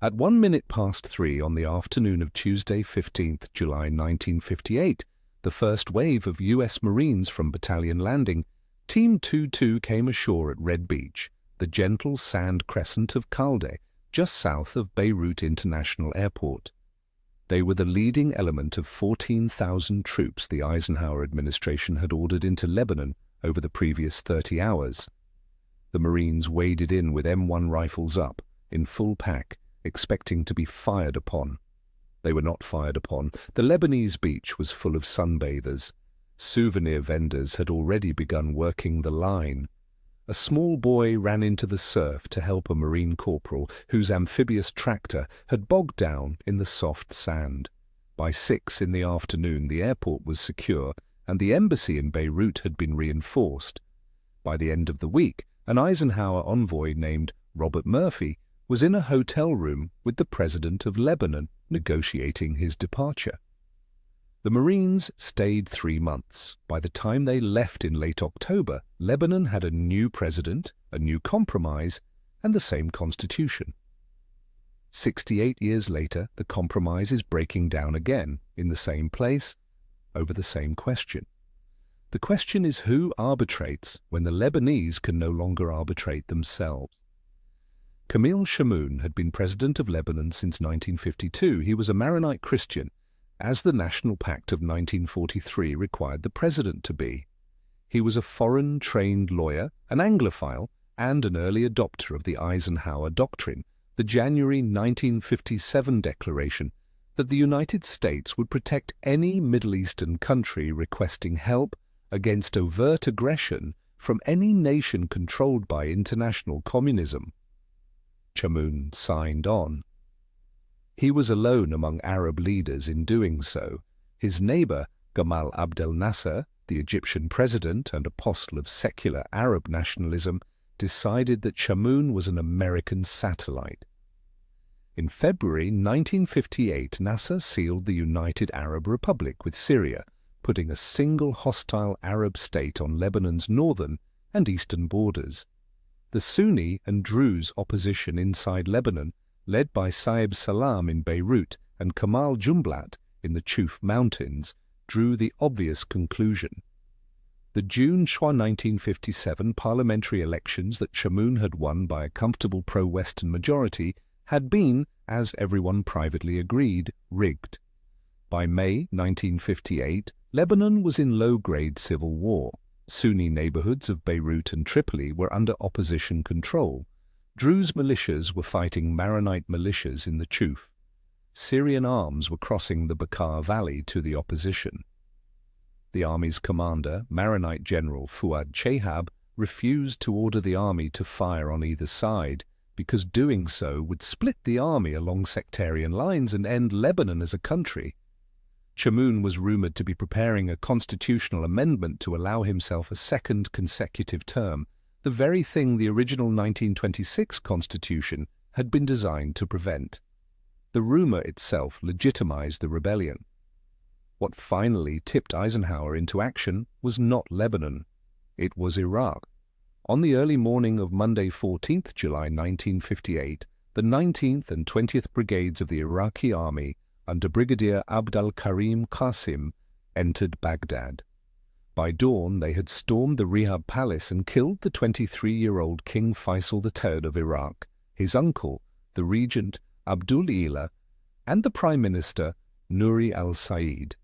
At 1 minute past 3 on the afternoon of Tuesday, 15th July 1958, the first wave of U.S. Marines from Battalion Landing Team 22 came ashore at Red Beach, the gentle sand crescent of Khalde, just south of Beirut International Airport. They were the leading element of 14,000 troops the Eisenhower administration had ordered into Lebanon over the previous 30 hours. The Marines waded in with M1 rifles up, in full pack, expecting to be fired upon. They were not fired upon. The Lebanese beach was full of sunbathers. Souvenir vendors had already begun working the line. A small boy ran into the surf to help a Marine corporal whose amphibious tractor had bogged down in the soft sand. By 6 in the afternoon the airport was secure and the embassy in Beirut had been reinforced. By the end of the week, an Eisenhower envoy named Robert Murphy was in a hotel room with the President of Lebanon negotiating his departure. The Marines stayed 3 months. By the time they left in late October, Lebanon had a new president, a new compromise, and the same constitution. 68 years later, the compromise is breaking down again, in the same place, over the same question. The question is who arbitrates when the Lebanese can no longer arbitrate themselves. Camille Chamoun had been president of Lebanon since 1952. He was a Maronite Christian, as the National Pact of 1943 required the president to be. He was a foreign-trained lawyer, an Anglophile, and an early adopter of the Eisenhower Doctrine, the January 1957 declaration that the United States would protect any Middle Eastern country requesting help against overt aggression from any nation controlled by international communism. Chamoun signed on. He was alone among Arab leaders in doing so. His neighbor, Gamal Abdel Nasser, the Egyptian president and apostle of secular Arab nationalism, decided that Chamoun was an American satellite. In February 1958, Nasser sealed the United Arab Republic with Syria, putting a single hostile Arab state on Lebanon's northern and eastern borders. The Sunni and Druze opposition inside Lebanon, led by Saeb Salam in Beirut and Kamal Jumblat in the Chouf Mountains, drew the obvious conclusion. The June 1957 parliamentary elections that Chamoun had won by a comfortable pro-Western majority had been, as everyone privately agreed, rigged. By May 1958, Lebanon was in low-grade civil war. Sunni neighborhoods of Beirut and Tripoli were under opposition control. Druze militias were fighting Maronite militias in the Chouf. Syrian arms were crossing the Bekaa Valley to the opposition. The army's commander, Maronite General Fuad Chehab, refused to order the army to fire on either side, because doing so would split the army along sectarian lines and end Lebanon as a country. Chamoun was rumored to be preparing a constitutional amendment to allow himself a second consecutive term, the very thing the original 1926 Constitution had been designed to prevent. The rumor itself legitimized the rebellion. What finally tipped Eisenhower into action was not Lebanon. It was Iraq. On the early morning of Monday, 14th July 1958, the 19th and 20th Brigades of the Iraqi Army, under Brigadier Abd al-Karim Qasim, entered Baghdad. By dawn, they had stormed the Rihab Palace and killed the 23-year-old King Faisal III of Iraq, his uncle, the regent Abdul Ila, and the Prime Minister Nouri al-Said.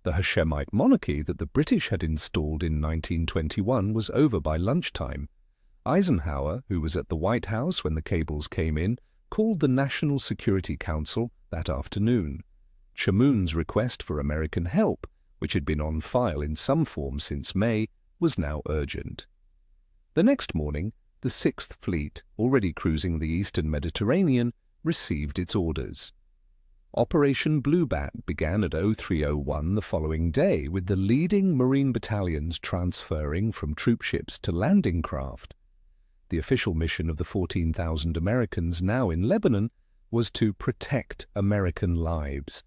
The Hashemite monarchy that the British had installed in 1921 was over by lunchtime. Eisenhower, who was at the White House when the cables came in, called the National Security Council that afternoon. Chamoun's request for American help, which had been on file in some form since May, was now urgent. The next morning, the Sixth Fleet, already cruising the eastern Mediterranean, received its orders. Operation Bluebat began at 03:01 the following day, with the leading Marine battalions transferring from troopships to landing craft. The official mission of the 14,000 Americans now in Lebanon was to protect American lives.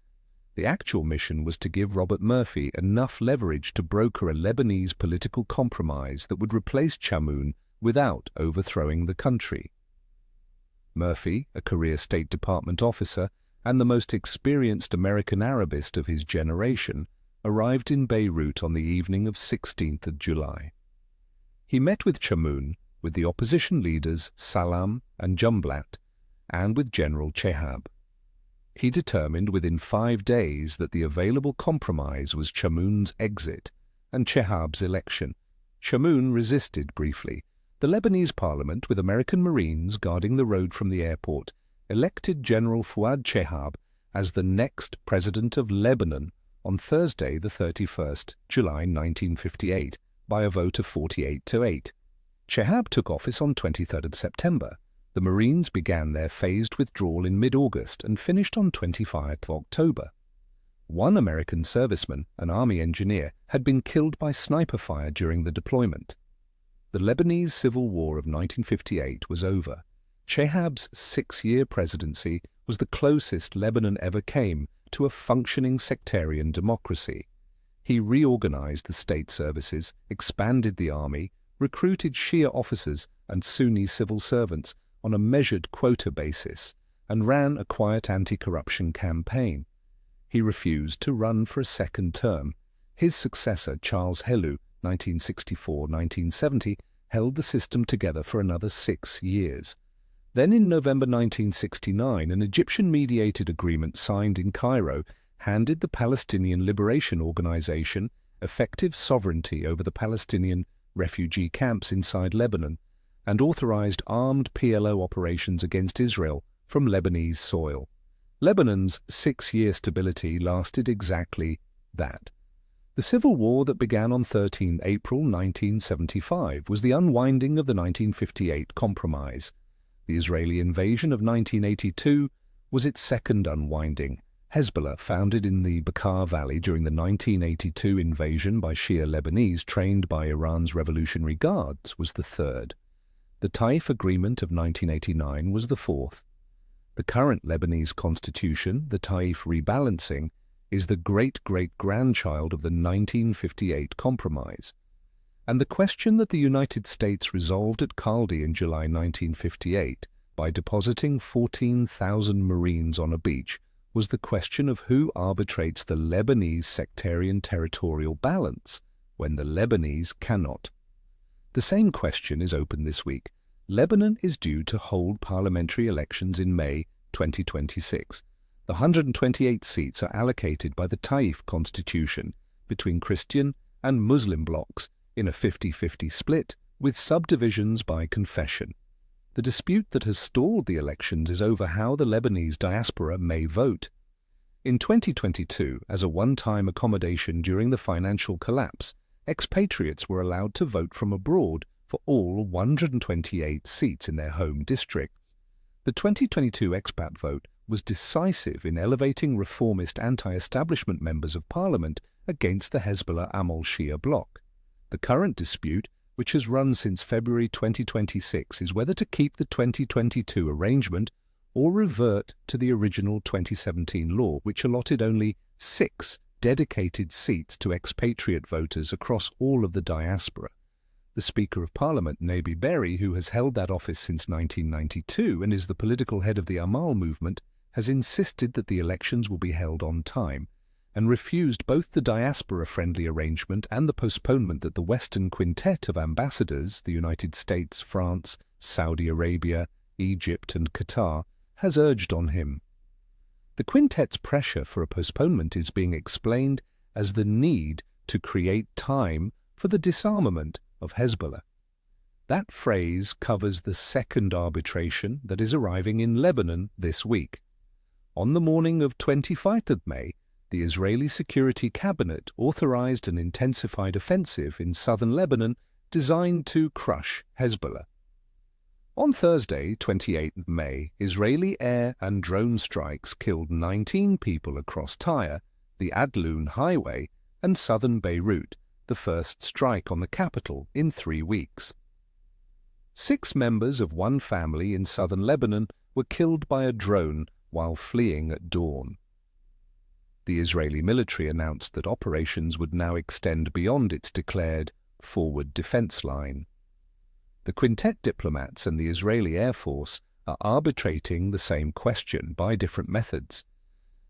The actual mission was to give Robert Murphy enough leverage to broker a Lebanese political compromise that would replace Chamoun without overthrowing the country. Murphy, a career State Department officer and the most experienced American Arabist of his generation, arrived in Beirut on the evening of 16th of July. He met with Chamoun, with the opposition leaders Salam and Jumblat, and with General Chehab. He determined within 5 days that the available compromise was Chamoun's exit and Chehab's election. Chamoun resisted briefly. The Lebanese parliament, with American Marines guarding the road from the airport, elected General Fuad Chehab as the next president of Lebanon on Thursday, the 31st July 1958, by a vote of 48-8. Chehab took office on 23rd of September. The Marines began their phased withdrawal in mid-August and finished on 25th of October. One American serviceman, an Army engineer, had been killed by sniper fire during the deployment. The Lebanese Civil War of 1958 was over. Chehab's 6-year presidency was the closest Lebanon ever came to a functioning sectarian democracy. He reorganized the state services, expanded the army, recruited Shia officers and Sunni civil servants on a measured quota basis, and ran a quiet anti-corruption campaign. He refused to run for a second term. His successor, Charles Helou, 1964-1970, held the system together for another 6 years. Then in November 1969, an Egyptian-mediated agreement signed in Cairo handed the Palestinian Liberation Organization effective sovereignty over the Palestinian refugee camps inside Lebanon and authorized armed PLO operations against Israel from Lebanese soil. Lebanon's 6-year stability lasted exactly that. The civil war that began on 13 April 1975 was the unwinding of the 1958 compromise. The Israeli invasion of 1982 was its second unwinding. Hezbollah, founded in the Bekaa Valley during the 1982 invasion by Shia Lebanese trained by Iran's Revolutionary Guards, was the third. The Taif Agreement of 1989 was the fourth. The current Lebanese constitution, the Taif rebalancing, is the great-great-grandchild of the 1958 compromise. And the question that the United States resolved at Khalde in July 1958 by depositing 14,000 Marines on a beach was the question of who arbitrates the Lebanese sectarian territorial balance when the Lebanese cannot. The same question is open this week. Lebanon is due to hold parliamentary elections in May 2026. The 128 seats are allocated by the Taif constitution between Christian and Muslim blocs in a 50-50 split with subdivisions by confession. The dispute that has stalled the elections is over how the Lebanese diaspora may vote. In 2022, as a one-time accommodation during the financial collapse, expatriates were allowed to vote from abroad for all 128 seats in their home districts. The 2022 expat vote was decisive in elevating reformist anti-establishment members of parliament against the Hezbollah Amal Shia bloc. The current dispute, which has run since February 2026, is whether to keep the 2022 arrangement or revert to the original 2017 law, which allotted only 6 dedicated seats to expatriate voters across all of the diaspora. The Speaker of Parliament, Nabi Berri, who has held that office since 1992 and is the political head of the Amal movement, has insisted that the elections will be held on time, and refused both the diaspora-friendly arrangement and the postponement that the Western Quintet of ambassadors, the United States, France, Saudi Arabia, Egypt and Qatar, has urged on him. The Quintet's pressure for a postponement is being explained as the need to create time for the disarmament of Hezbollah. That phrase covers the second arbitration that is arriving in Lebanon this week. On the morning of 25th of May, the Israeli Security Cabinet authorized an intensified offensive in southern Lebanon designed to crush Hezbollah. On Thursday, 28th of May, Israeli air and drone strikes killed 19 people across Tyre, the Adlun Highway, and southern Beirut, the first strike on the capital in 3 weeks. 6 members of one family in southern Lebanon were killed by a drone while fleeing at dawn. The Israeli military announced that operations would now extend beyond its declared forward defense line. The Quintet diplomats and the Israeli Air Force are arbitrating the same question by different methods.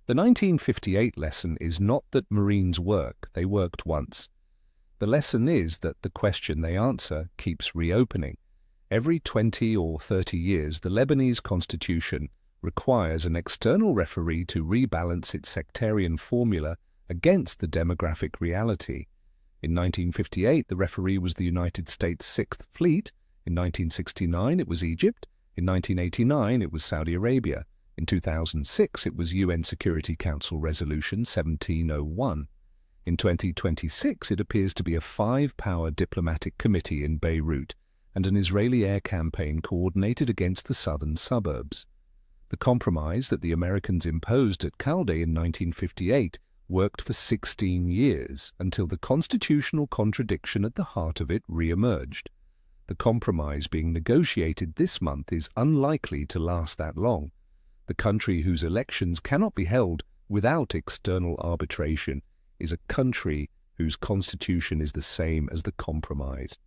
The 1958 lesson is not that Marines work, they worked once. The lesson is that the question they answer keeps reopening. Every 20 or 30 years, the Lebanese constitution requires an external referee to rebalance its sectarian formula against the demographic reality. In 1958, the referee was the United States Sixth Fleet. In 1969, it was Egypt. In 1989, it was Saudi Arabia. In 2006, it was UN Security Council Resolution 1701. In 2026, it appears to be a five-power diplomatic committee in Beirut and an Israeli air campaign coordinated against the southern suburbs. The compromise that the Americans imposed at Khalde in 1958 worked for 16 years until the constitutional contradiction at the heart of it re-emerged. The compromise being negotiated this month is unlikely to last that long. The country whose elections cannot be held without external arbitration is a country whose constitution is the same as the compromise.